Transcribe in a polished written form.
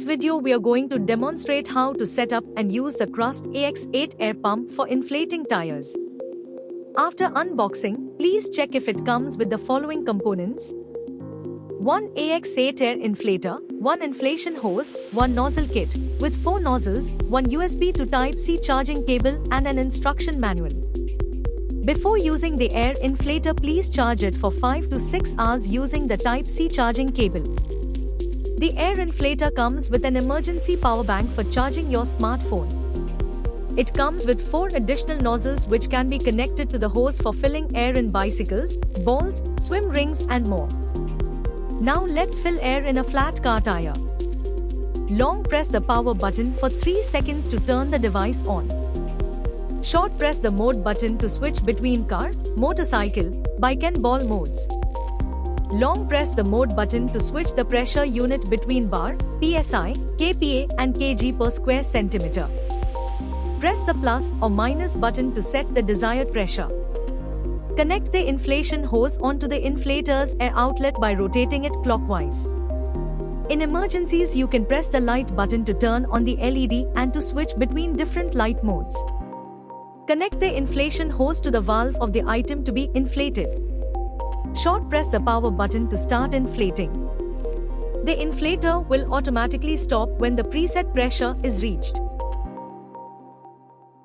this video we are going to demonstrate how to set up and use the Crust AX8 Air Pump for inflating tires. After unboxing, please check if it comes with the following components: 1 AX8 Air Inflator, 1 inflation hose, 1 nozzle kit, with 4 nozzles, 1 USB to Type-C charging cable and an instruction manual. Before using the air inflator, please charge it for 5 to 6 hours using the Type-C charging cable. The air inflator comes with an emergency power bank for charging your smartphone. It comes with 4 additional nozzles which can be connected to the hose for filling air in bicycles, balls, swim rings and more. Now let's fill air in a flat car tire. Long press the power button for 3 seconds to turn the device on. Short press the mode button to switch between car, motorcycle, bike and ball modes. Long press the mode button to switch the pressure unit between bar, P.S.I, K.P.A and kg per square centimeter. Press the plus or minus button to set the desired pressure. Connect the inflation hose onto the inflator's air outlet by rotating it clockwise. In emergencies, you can press the light button to turn on the LED and to switch between different light modes. Connect the inflation hose to the valve of the item to be inflated. Short press the power button to start inflating. The inflator will automatically stop when the preset pressure is reached.